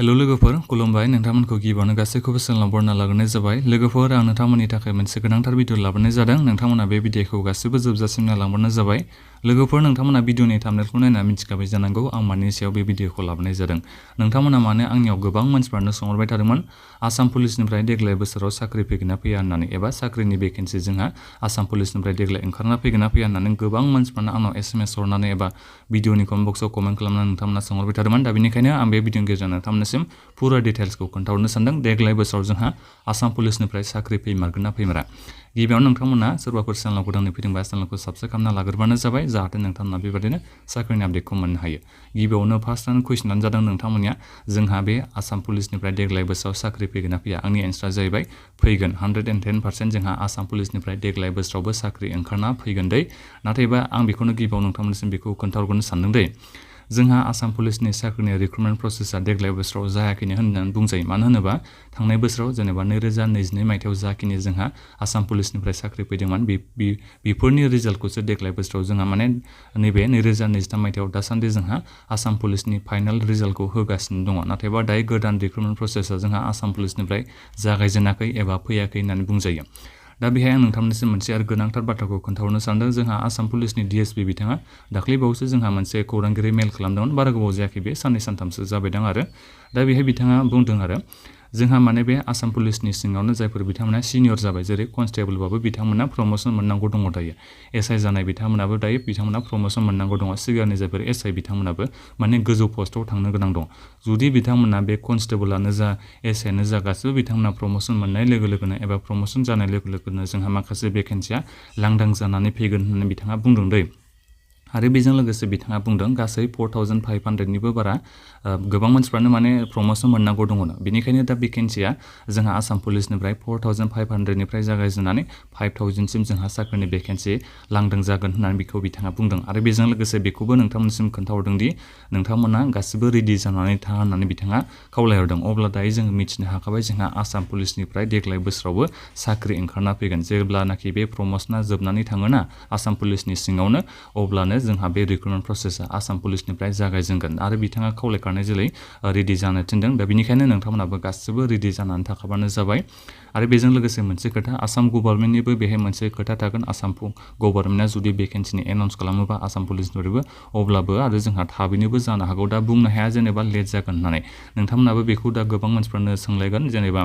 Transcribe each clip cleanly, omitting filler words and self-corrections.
hello लोगोफोर खुलुमबाय नोंथांमोनखौ गिबियावनो गासैखौबो सोलोंना बरना लाग्रोनाय जाबाय लोगोफोर आं नोंथांमोननि थाखाय मोनसे गोनांथार भिडिअ लाबोनाय जादों नोंथांमोना बे भिडिअखौ गासिबो जोबजासिम नायलांबानो जाबाय लोगोफोर नोंथांमोना भिडिअनि थाम्बनेलखौ नायना मिथिखाबाय जानांगौ आं मानि सायाव बे भिडिअखौ लाबोनाय जादों नोंथांमोना माने आंनियाव गोबां मानसिफोरानो सोंहरबाय थादोंमोन आसाम पुलिसनिफ्राय देग्लाय बोसोराव साख्रि फैगोन ना फैया होननानै एबा साख्रिनि भेकेन्सि जोंहा आसाम पुलिसनिफ्राय देग्लाय ओंखारना फैगोन ना फैया होननानै गोबां मानसिफोरानो आंनाव एसएमएस हरनानै एबा भिडिअनि कमेन्ट बक्सआव कमेन्ट खालामनानै नोंथांमोना सोंहरबाय थादोंमोन दा बेनिखायनो आं बे भिडिअनि गेजेरजों नोंथांमोननिसिम पुरा डिटेल्सखौ खोन्थाहरनो सानदों देग्लाय बोसोराव जोंहा आसाम पुलिसनिफ्राय साख्रि फैमारगोन ना फैमारा गिबियावनो नोंथांमोना सोरबाफोर चेनेलाव गोदानै फैदोंबा चेनेलखौ साबस्क्राइब खालामना लाग्रोबानो जाबाय जाहाथे नोंथांमोना बेबायदिनो साख्रिनि आपडेटखौ मोननो हायो गिबियावनो फार्स्टआनो कुइसनानो जादों नोंथांमोननिया जोंहा बे आसाम पुलिसनिफ्राय देग्लाय बोसोराव साख्रि फैगोन ना फैया आंनि एन्सारा जाहैबाय फैगोन 110% जोंहा आसाम पुलिसनिफ्राय देग्लाय बोसोरावबो साख्रि ओंखारना फैगोन दै नाथायबा आं बेखौनो गिबियाव नोंथांमोननिसिम बेखौ खोन्थाहरग्रोनो सानदों दै जोंहा आसाम पुलिसनि साख्रिनि रिक्रुटमेन्ट प्रसेसा देग्लाय बोसोराव जायाखैनो होननानै बुंजायो मानो होनोबा थांनाय बोसोराव जेनेबा 2022 मायथाइयाव जाखिनि जोंहा आसाम पुलिसनिफ्राय साख्रि फैदोंमोन बेफोरनि रिजाल्टखौसो देग्लाय बोसोराव जोंहा माने नैबे 2023 मायथाइयाव दासान्दि जोंहा आसाम पुलिसनि फाइनाल रिजाल्टखौ होगासिनो दङ नाथायबा दायो गोदान रिक्रुटमेन्ट प्रसेसा जोंहा आसाम पुलिसनिफ्राय जागायजेनाखै एबा फैयाखै होननानै बुंजायो दा बेहाय आं नोंथांमोननिसिम मोनसे आरो गोनांथार बाथ्राखौ खोन्थाहरनो सानदों जोंहा आसाम पुलिसनि डिएसपि बिथाङा दाख्लैबावैसो जोंहा मोनसे खौरांगिरि मेल खालामदोंमोन बारा गोबाव जायाखै बे साननै सानथामसो जाबायदां आरो दा बेहाय बिथाङा बुंदों आरो जोंहा माने बे आसाम पुलिसनि सिङावनो जायफोर बिथांमोना सिनियर जाबाय जेरै कनस्टेबलबाबो बिथांमोना प्रमोसन मोननांगौ दङ दायो एसआइ जानाय बिथांमोनाबो दायो बिथांमोना प्रमोसन मोननांगौ दङ सिगांनि जायफोर एसआइ बिथांमोनाबो माने गोजौ पस्टआव थांनो गोनां दं जुदि बिथांमोना बे कनस्टेबलानो जा एसआइआनो जा गासिबो बिथांमोना प्रमोसन मोननाय लोगो लोगोनो एबा प्रमोसन जानाय लोगो लोगोनो जोंहा माखासे भेकेन्सिया लांदां जानानै फैगोन होननानै बिथाङा बुंदों दै आरो बेजों लोगोसे बिथाङा बुंदों गासै 4500निबो बारा गोबां मानसिफ्रानो माने प्रमोसन मोननांगौ दङनो बेनिखायनो दा भेकेन्सिया जोंहा आसाम पुलिसनिफ्राय 4500निफ्राय जागायजेननानै 5000सिम जोंहा साख्रिनि भेकेन्सि लांदां जागोन होननानै बेखौ बिथाङा बुंदों आरो बेजों लोगोसे बेखौबो नोंथांमोनसिम खोन्थाहरदों दि नोंथांमोना गासिबो रेडि जानानै था होननानै बिथाङा खावलायहरदों अब्ला दायो जोङो मिथिनो हाखाबाय जोंहा आसाम पुलिसनिफ्राय देग्लाय बोसोरावबो साख्रि ओंखारना फैगोन जेब्लानाखि बे प्रमोसना जोबनानै थाङोना आसाम पुलिसनि सिङावनो अब्लानो जोंहा बे रिक्रुटमेन्ट प्रसेसा आसाम पुलिसनिफ्राय जागायजेनगोन आरो बिथाङा खावलायखानाय जेरै रेडि जानो थिनदों दा बेनिखायनो नोंथांमोनाबो गासिबो रेडि जानानै थाखाबानो जाबाय आरो बेजों लोगोसे मोनसे खोथा आसाम गभर्नमेन्टनिबो बेहाय मोनसे खोथा थागोन आसाम गभर्नमेन्टआ जुदि भेकेन्सिनि एनाउन्स खालामोबा आसाम पुलिसनिफ्रायबो अब्लाबो आरो जोंहा थाबैनोबो जानो हागौ दा बुंनो हाया जेनेबा लेट जागोन होननानै नोंथांमोनाबो बेखौ दा गोबां मानसिफ्रानो सोंलायगोन जेनेबा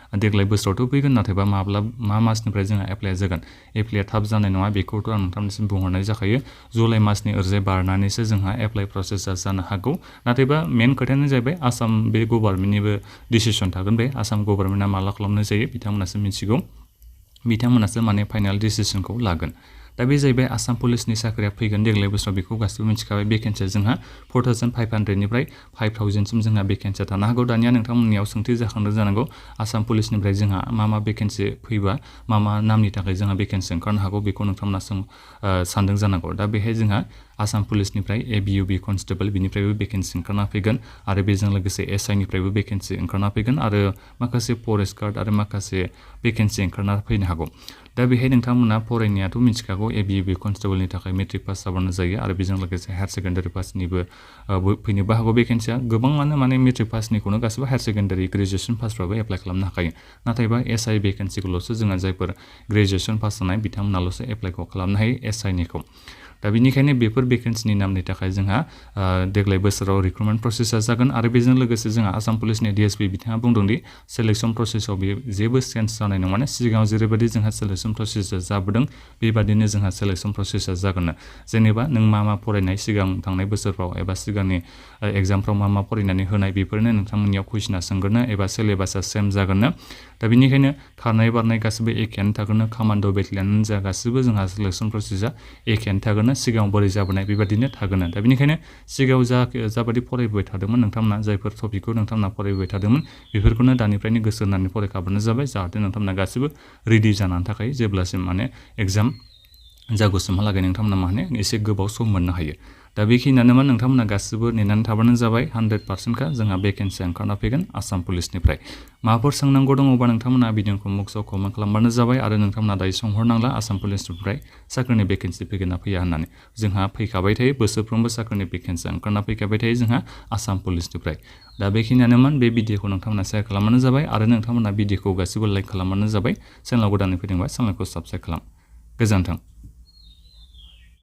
देग्लाय बोसोरावथ' फैगोन नाथायबा मा मासनिफ्राय जोंहा एप्लाइआ जागोन एप्लाइआ थाब जानाय नङा बेखौथ' आं नोंथांनिसिम बुंहरनाय जाखायो जुलाइ मासनि ओरैजाय बारनानैसो जोंहा एप्लाइ प्रसेसा जानो हागौ नाथायबा मेन खोथायानो जाहैबाय आसाम बे गभर्नमेन्टनिबो डिसिसन थागोन बे आसाम गभर्नमेन्टआ माला खालामनाय जायो बिथांमोनासो मिथिगौ बिथांमोनासो माने फाइनाल डिसिसनखौ लागोन दा बे जाहैबाय आसाम पुलिसनि साख्रिया फैगोन देग्लाय बोसोराव बेखौ गासिबो मिथिखाबाय भेकेन्सिया जोंहा 4500निफ्राय 5000सिम जोंहा भेकेन्सिया थानो हागौ दानिया नोंथांमोननियाव सोंथि जाखांदों जानांगौ आसाम पुलिसनिफ्राय जोंहा मा भेकेन्सि फैबा मा नामनि थाखाय जोंहा भेकेन्सि ओंखारनो हागौ बेखौ नोंथांमोना सानदों जानांगौ दा बेहाय जोंहा आसाम पुलिसनिफ्राय एबिइउबि कनस्टेबल बिनिफ्रायबो भेकेन्सि ओंखारना फैगोन आरो बेजों लोगोसे एसआइनिफ्रायबो भेकेन्सि ओंखारना फैगोन आरो माखासे फरेस्ट गार्ड आरो माखासे भेकेन्सि ओंखारना फैनो हागौ दा बेहाय नोंथांमोना फरायनायाथ' मिथिखागौ एबिइउबि कनस्टेबलनि थाखाय मेट्रिक पास जाबानो जायो आरो बेजों लोगोसे हायार सेकेन्डारि पासनिबो फैनोबो हागौ भेकेन्सिया गोबाङानो माने मेट्रिक पासनिखौनो गासिबो हायार सेकेन्डारि ग्रेजुवेसन पासफ्राबो एप्लाइ खालामनो हाखायो नाथायबा एसआइ भेकेन्सिखौल'सो जोंहा जायफोर ग्रेजुवेसन पास जानाय बिथांमोनाल'सो एप्लाइखौ खालामनो हायो एसआइनिखौ दा बेनिखायनो बेफोर भेकेन्सिनि नामनि थाखाय जोंहा देग्लाय बोसोराव रिक्रुटमेन्ट प्रसेसा जागोन आरो बेजों लोगोसे जोंहा आसाम पुलिसनि डिएसपि बिथाङा बुंदोंदि सेलेक्सन प्रसेसआव बे जेबो चेन्ज जानाय नङा माने सिगाङाव जेरैबायदि जोंहा सेलेक्सन प्रसेसा जाबोदों बेबादिनो जोंहा सेलेक्सन प्रसेसा जागोन जेनेबा नों मा फरायनाय सिगां थांनाय बोसोरफ्राव एबा सिगांनि एग्जामफ्राव मा फरायनानै होनाय बेफोरनो नोंथांमोननियाव कुइसना सोंगोरनो एबा सिलेबासा सेम जागोननो दा बेनिखायनो खारनाय बारनाय गासिबो एखेयानो थागोन कमान्ड' बेटालियन जा गासिबो जोंहा सेलेक्सन प्रसेसा एखेयानो थागोन सिगाङाव बोरै जाबोनाय बेबादिनो थागोन दा बेनिखायनो सिगाङाव जाबादि फरायबोबाय थादोंमोन नोंथांमोना जायफोर टपिकखौ नोंथांमोना फरायबोबाय थादोंमोन बेफोरखौनो दानिफ्रायनो गोसो होनानै फरायखाबानो जाबाय जाहाथे नोंथांमोना गासिबो रेडि जानानै थाखाय जेब्लासिम माने एग्जाम जागौसिमहालागै नोंथांमोना माने एसे गोबाव सम मोननो हायो दा बेखिनियानोमोन नोंथांमोना गासिबो नेनानै थाबानो जाबाय 100% का जोंहा भेकेन्सि ओंखारना फैगोन आसाम पुलिसनिफ्राय माबाफोर सोंनांगौ दङबा नोंथांमोना भिडिअखौ मुक्सआव कमेन्ट खालामबानो जाबाय आरो नोंथांमोना दायो सोंहरनांला आसाम पुलिसनिफ्राय साख्रिनि भेकेन्सि फैगोन ना फैया होननानै जोंहा फैखाबाय थायो बोसोरफ्रोमबो साख्रिनि भेकेन्सि ओंखारना फैखाबाय थायो जोंहा आसाम पुलिसनिफ्राय दा बेखिनियानोमोन बे भिडिअखौ नोंथांमोना शेयार खालामबानो जाबाय आरो नोंथांमोना भिडिअखौ गासिबो लाइक खालामबानो जाबाय चेनेलाव गोदानै फैदोंबा चेनेलखौ साबस्क्राइब खालाम गोजोन्थों